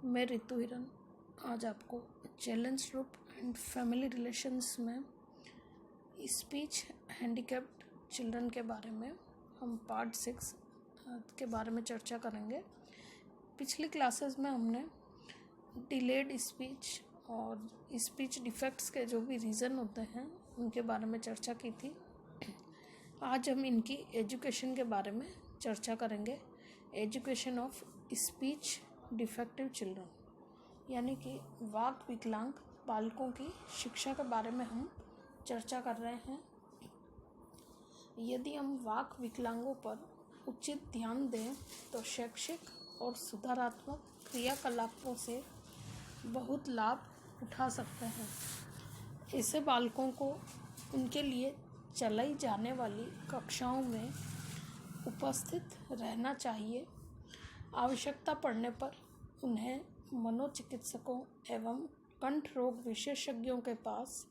मैं ऋतु हिरन आज आपको challenge group and family relations में स्पीच हैंडीकैप्ड चिल्ड्रन के बारे में हम पार्ट 6 के बारे में चर्चा करेंगे। पिछली क्लासेस में हमने डिलेड स्पीच और स्पीच डिफेक्ट्स के जो भी रीज़न होते हैं उनके बारे में चर्चा की थी। आज हम इनकी एजुकेशन के बारे में चर्चा करेंगे। Education of speech defective children, यानी कि वाक विकलांग बालकों की शिक्षा के बारे में हम चर्चा कर रहे हैं। यदि हम वाक विकलांगों पर उचित ध्यान दें तो शैक्षिक और सुधारात्मक क्रियाकलापों से बहुत लाभ उठा सकते हैं। ऐसे बालकों को उनके लिए चलाई जाने वाली कक्षाओं में उपस्थित रहना चाहिए। आवश्यकता पड़ने पर उन्हें मनोचिकित्सकों एवं कंठ रोग विशेषज्ञों के पास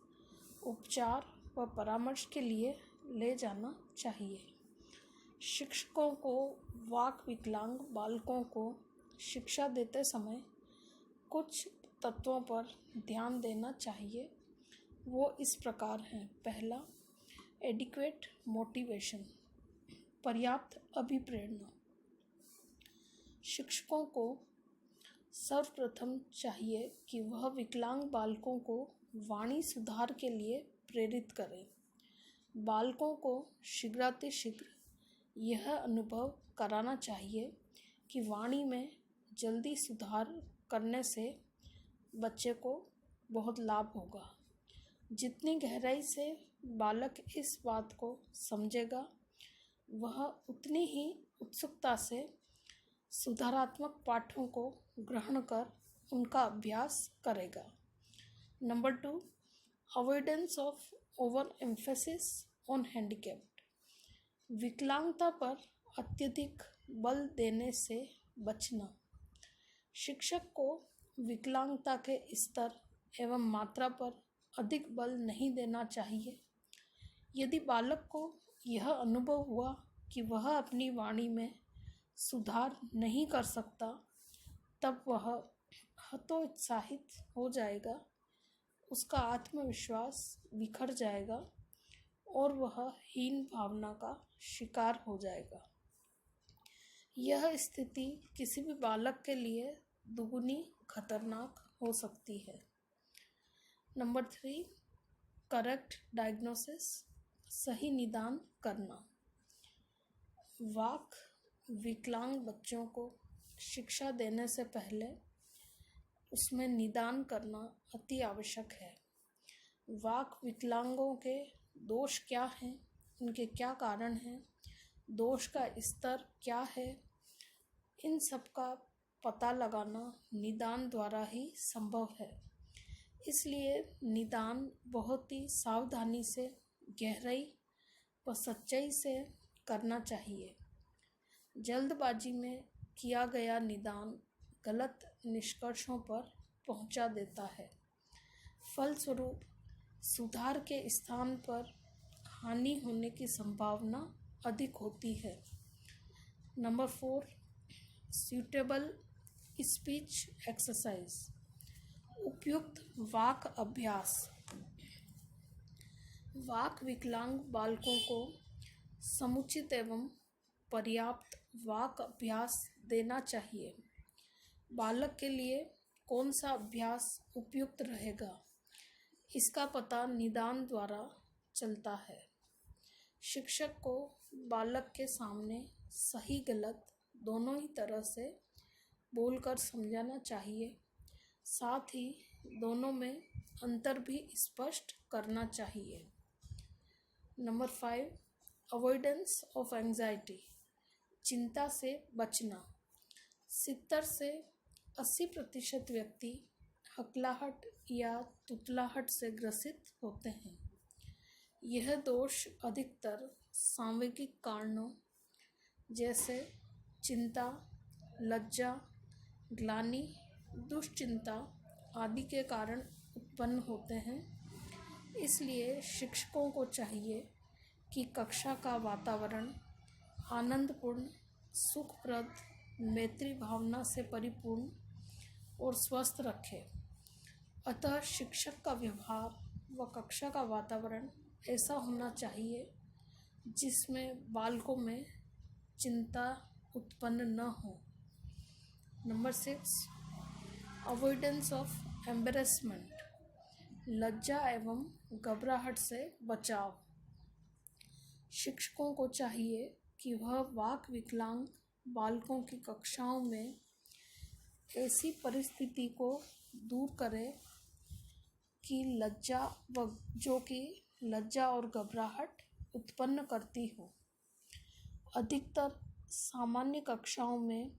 उपचार व परामर्श के लिए ले जाना चाहिए। शिक्षकों को वाक विकलांग बालकों को शिक्षा देते समय कुछ तत्वों पर ध्यान देना चाहिए। वो इस प्रकार हैं। पहला, एडिक्वेट मोटिवेशन, पर्याप्त अभिप्रेरणा। शिक्षकों को सर्वप्रथम चाहिए कि वह विकलांग बालकों को वाणी सुधार के लिए प्रेरित करें। बालकों को शीघ्रातिशीघ्र यह अनुभव कराना चाहिए कि वाणी में जल्दी सुधार करने से बच्चे को बहुत लाभ होगा। जितनी गहराई से बालक इस बात को समझेगा, वह उतनी ही उत्सुकता से सुधारात्मक पाठों को ग्रहण कर उनका अभ्यास करेगा। Number 2, avoidance of over emphasis on handicapped, विकलांगता पर अत्यधिक बल देने से बचना। शिक्षक को विकलांगता के स्तर एवं मात्रा पर अधिक बल नहीं देना चाहिए। यदि बालक को यह अनुभव हुआ कि वह अपनी वाणी में सुधार नहीं कर सकता, तब वह हतोत्साहित हो जाएगा, उसका आत्मविश्वास बिखर जाएगा और वह हीन भावना का शिकार हो जाएगा। यह स्थिति किसी भी बालक के लिए दुगुनी खतरनाक हो सकती है। नंबर 3, करेक्ट डायग्नोसिस, सही निदान करना। वाक विकलांग बच्चों को शिक्षा देने से पहले उसमें निदान करना अति आवश्यक है। वाक विकलांगों के दोष क्या हैं, उनके क्या कारण हैं, दोष का स्तर क्या है, इन सब का पता लगाना निदान द्वारा ही संभव है। इसलिए निदान बहुत ही सावधानी से, गहराई व सच्चाई से करना चाहिए। जल्दबाजी में किया गया निदान गलत निष्कर्षों पर पहुंचा देता है। फलस्वरूप सुधार के स्थान पर हानि होने की संभावना अधिक होती है। नंबर 4, सूटेबल स्पीच एक्सरसाइज, उपयुक्त वाक अभ्यास। वाक विकलांग बालकों को समुचित एवं पर्याप्त वाक अभ्यास देना चाहिए। बालक के लिए कौन सा अभ्यास उपयुक्त रहेगा, इसका पता निदान द्वारा चलता है। शिक्षक को बालक के सामने सही गलत दोनों ही तरह से बोलकर समझाना चाहिए। साथ ही दोनों में अंतर भी स्पष्ट करना चाहिए। नंबर 5, अवॉइडेंस ऑफ एंजाइटी, चिंता से बचना। 70 से 80% व्यक्ति हकलाहट या तुतलाहट से ग्रसित होते हैं। यह दोष अधिकतर सांवेगिक कारणों जैसे चिंता, लज्जा, ग्लानि, दुश्चिंता आदि के कारण उत्पन्न होते हैं। इसलिए शिक्षकों को चाहिए कि कक्षा का वातावरण आनंदपूर्ण, सुखप्रद, मैत्री भावना से परिपूर्ण और स्वस्थ रखे। अतः शिक्षक का व्यवहार व कक्षा का वातावरण ऐसा होना चाहिए जिसमें बालकों में चिंता उत्पन्न न हो। नंबर 6, अवॉइडेंस ऑफ एम्बेरसमेंट, लज्जा एवं घबराहट से बचाव। शिक्षकों को चाहिए कि वह वाक विकलांग बालकों की कक्षाओं में ऐसी परिस्थिति को दूर करें कि लज्जा और घबराहट उत्पन्न करती हो। अधिकतर सामान्य कक्षाओं में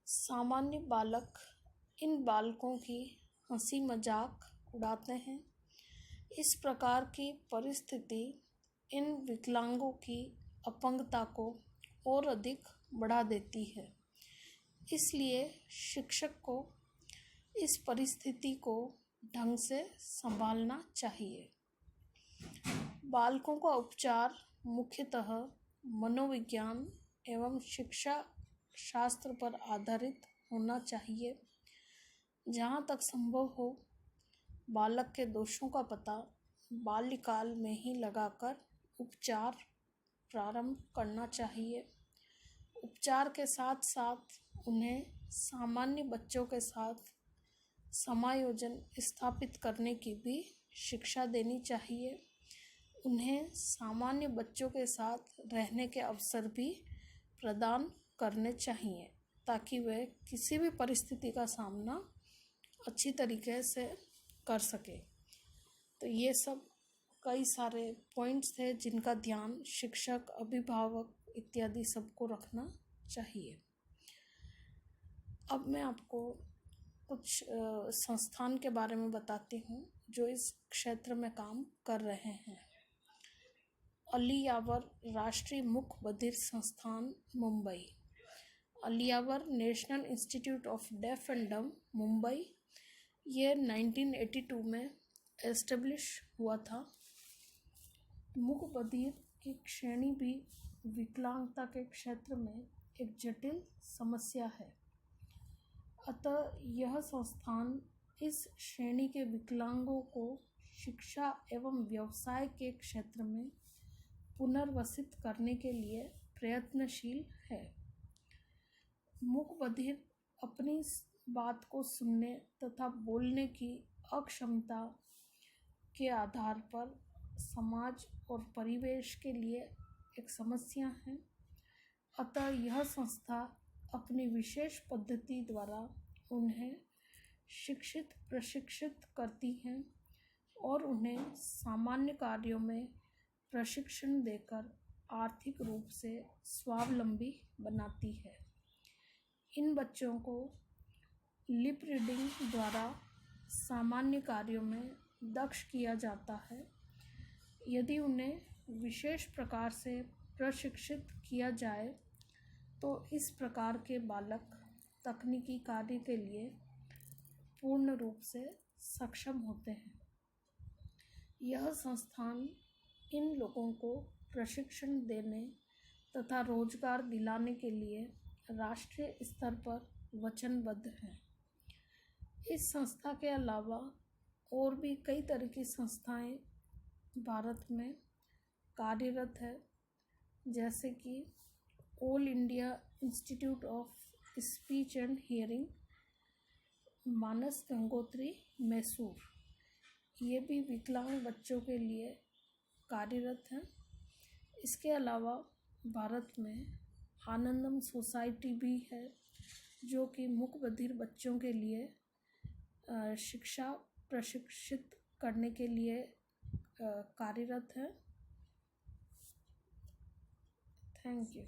सामान्य बालक इन बालकों की हंसी मजाक उड़ाते हैं। इस प्रकार की परिस्थिति इन विकलांगों की अपंगता को और अधिक बढ़ा देती है। इसलिए शिक्षक को इस परिस्थिति को ढंग से संभालना चाहिए। बालकों का उपचार मुख्यतः मनोविज्ञान एवं शिक्षा शास्त्र पर आधारित होना चाहिए। जहाँ तक संभव हो बालक के दोषों का पता बाल्यकाल में ही लगाकर उपचार प्रारंभ करना चाहिए। उपचार के साथ साथ उन्हें सामान्य बच्चों के साथ समायोजन स्थापित करने की भी शिक्षा देनी चाहिए। उन्हें सामान्य बच्चों के साथ रहने के अवसर भी प्रदान करने चाहिए ताकि वे किसी भी परिस्थिति का सामना अच्छी तरीके से कर सके। तो ये सब कई सारे पॉइंट्स थे जिनका ध्यान शिक्षक, अभिभावक इत्यादि सबको रखना चाहिए। अब मैं आपको कुछ संस्थान के बारे में बताती हूँ जो इस क्षेत्र में काम कर रहे हैं। अली यावर राष्ट्रीय मूक बधिर संस्थान Mumbai, Ali Yavar national institute of deaf and dumb Mumbai, ये 1982 में एस्टेब्लिश हुआ था। मूक बधिर की श्रेणी भी विकलांगता के क्षेत्र में एक जटिल समस्या है। अतः यह संस्थान इस श्रेणी के विकलांगों को शिक्षा एवं व्यवसाय के क्षेत्र में पुनर्वसित करने के लिए प्रयत्नशील है। मूक बधिर अपनी बात को सुनने तथा बोलने की अक्षमता के आधार पर समाज और परिवेश के लिए एक समस्या है। अतः यह संस्था अपनी विशेष पद्धति द्वारा उन्हें प्रशिक्षित करती हैं और उन्हें सामान्य कार्यों में प्रशिक्षण देकर आर्थिक रूप से स्वावलंबी बनाती है। इन बच्चों को लिप रीडिंग द्वारा सामान्य कार्यों में दक्ष किया जाता है। यदि उन्हें विशेष प्रकार से प्रशिक्षित किया जाए तो इस प्रकार के बालक तकनीकी कार्य के लिए पूर्ण रूप से सक्षम होते हैं। यह संस्थान इन लोगों को प्रशिक्षण देने तथा रोजगार दिलाने के लिए राष्ट्रीय स्तर पर वचनबद्ध है। इस संस्था के अलावा और भी कई तरह की संस्थाएं भारत में कार्यरत है, जैसे कि all India institute of speech and hearing, Manasa Gangotri, Mysore, ये भी विकलांग बच्चों के लिए कार्यरत है। इसके अलावा भारत में आनंदम सोसाइटी भी है जो कि मूक बधिर बच्चों के लिए शिक्षा प्रशिक्षित करने के लिए कार्यरत है। Thank you.